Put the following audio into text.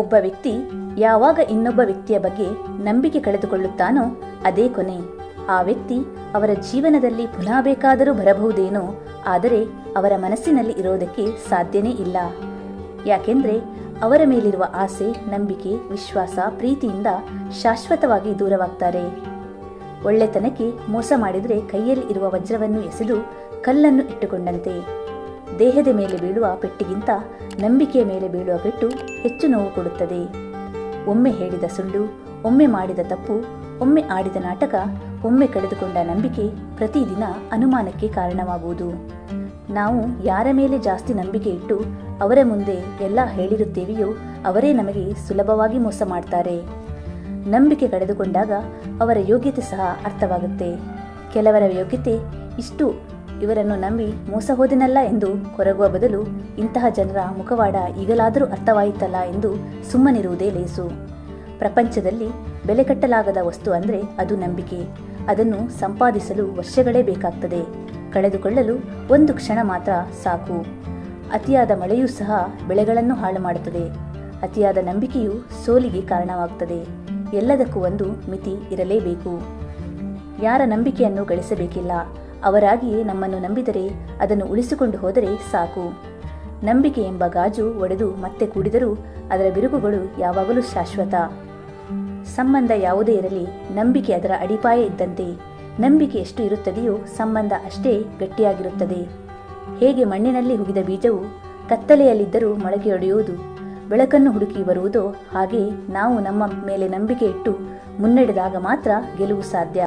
ಒಬ್ಬ ವ್ಯಕ್ತಿ ಯಾವಾಗ ಇನ್ನೊಬ್ಬ ವ್ಯಕ್ತಿಯ ಬಗ್ಗೆ ನಂಬಿಕೆ ಕಳೆದುಕೊಳ್ಳುತ್ತಾನೋ ಅದೇ ಕೊನೆ. ಆ ವ್ಯಕ್ತಿ ಅವರ ಜೀವನದಲ್ಲಿ ಪುನಃ ಬೇಕಾದರೂ ಬರಬಹುದೇನೋ, ಆದರೆ ಅವರ ಮನಸ್ಸಿನಲ್ಲಿ ಇರೋದಕ್ಕೆ ಸಾಧ್ಯನೇ ಇಲ್ಲ. ಯಾಕೆಂದ್ರೆ ಅವರ ಮೇಲಿರುವ ಆಸೆ, ನಂಬಿಕೆ, ವಿಶ್ವಾಸ, ಪ್ರೀತಿಯಿಂದ ಶಾಶ್ವತವಾಗಿ ದೂರವಾಗ್ತಾರೆ. ಒಳ್ಳೆತನಕ್ಕೆ ಮೋಸ ಮಾಡಿದರೆ ಕೈಯಲ್ಲಿ ಇರುವ ವಜ್ರವನ್ನು ಎಸೆದು ಕಲ್ಲನ್ನು ಇಟ್ಟುಕೊಂಡಂತೆ. ದೇಹದ ಮೇಲೆ ಬೀಳುವ ಪೆಟ್ಟಿಗಿಂತ ನಂಬಿಕೆಯ ಮೇಲೆ ಬೀಳುವ ಪೆಟ್ಟು ಹೆಚ್ಚು ನೋವು ಕೊಡುತ್ತದೆ. ಒಮ್ಮೆ ಹೇಳಿದ ಸುಳ್ಳು, ಒಮ್ಮೆ ಮಾಡಿದ ತಪ್ಪು, ಒಮ್ಮೆ ಆಡಿದ ನಾಟಕ, ಒಮ್ಮೆ ಕಳೆದುಕೊಂಡ ನಂಬಿಕೆ ಪ್ರತಿದಿನ ಅನುಮಾನಕ್ಕೆ ಕಾರಣವಾಗುವುದು. ನಾವು ಯಾರ ಮೇಲೆ ಜಾಸ್ತಿ ನಂಬಿಕೆ ಇಟ್ಟು ಅವರ ಮುಂದೆ ಎಲ್ಲ ಹೇಳಿರುತ್ತೇವೆಯೋ ಅವರೇ ನಮಗೆ ಸುಲಭವಾಗಿ ಮೋಸ ಮಾಡ್ತಾರೆ. ನಂಬಿಕೆ ಕಳೆದುಕೊಂಡಾಗ ಅವರ ಯೋಗ್ಯತೆ ಸಹ ಅರ್ಥವಾಗುತ್ತೆ. ಕೆಲವರ ಯೋಗ್ಯತೆ ಇಷ್ಟು, ಇವರನ್ನು ನಂಬಿ ಮೋಸ ಹೋದೆನಲ್ಲ ಎಂದು ಕೊರಗುವ ಬದಲು ಇಂತಹ ಜನರ ಮುಖವಾಡ ಈಗಲಾದರೂ ಅರ್ಥವಾಯಿತಲ್ಲ ಎಂದು ಸುಮ್ಮನಿರುವುದೇ ಲೇಸು. ಪ್ರಪಂಚದಲ್ಲಿ ಬೆಲೆ ಕಟ್ಟಲಾಗದ ವಸ್ತು ಅಂದರೆ ಅದು ನಂಬಿಕೆ. ಅದನ್ನು ಸಂಪಾದಿಸಲು ವರ್ಷಗಳೇ ಬೇಕಾಗ್ತದೆ, ಕಳೆದುಕೊಳ್ಳಲು ಒಂದು ಕ್ಷಣ ಮಾತ್ರ ಸಾಕು. ಅತಿಯಾದ ಮಳೆಯೂ ಸಹ ಬೆಳೆಗಳನ್ನು ಹಾಳು ಮಾಡುತ್ತದೆ. ಅತಿಯಾದ ನಂಬಿಕೆಯು ಸೋಲಿಗೆ ಕಾರಣವಾಗುತ್ತದೆ. ಎಲ್ಲದಕ್ಕೂ ಒಂದು ಮಿತಿ ಇರಲೇಬೇಕು. ಯಾರ ನಂಬಿಕೆಯನ್ನು ಗಳಿಸಬೇಕಿಲ್ಲ, ಅವರಾಗಿಯೇ ನಮ್ಮನ್ನು ನಂಬಿದರೆ ಅದನ್ನು ಉಳಿಸಿಕೊಂಡು ಹೋದರೆ ಸಾಕು. ನಂಬಿಕೆ ಎಂಬ ಗಾಜು ಒಡೆದು ಮತ್ತೆ ಕೂಡಿದರೂ ಅದರ ಬಿರುಕುಗಳು ಯಾವಾಗಲೂ ಶಾಶ್ವತ. ಸಂಬಂಧ ಯಾವುದೇ ಇರಲಿ, ನಂಬಿಕೆ ಅದರ ಅಡಿಪಾಯ ಇದ್ದಂತೆ. ನಂಬಿಕೆ ಎಷ್ಟು ಇರುತ್ತದೆಯೋ ಸಂಬಂಧ ಅಷ್ಟೇ ಗಟ್ಟಿಯಾಗಿರುತ್ತದೆ. ಹೇಗೆ ಮಣ್ಣಿನಲ್ಲಿ ಹುಗಿದ ಬೀಜವು ಕತ್ತಲೆಯಲ್ಲಿದ್ದರೂ ಮೊಳಕೆಯೊಡೆಯುವುದು, ಬೆಳಕನ್ನು ಹುಡುಕಿ ಬರುವುದೋ ಹಾಗೆ ನಾವು ನಮ್ಮ ಮೇಲೆ ನಂಬಿಕೆ ಇಟ್ಟು ಮುನ್ನಡೆದಾಗ ಮಾತ್ರ ಗೆಲುವು ಸಾಧ್ಯ.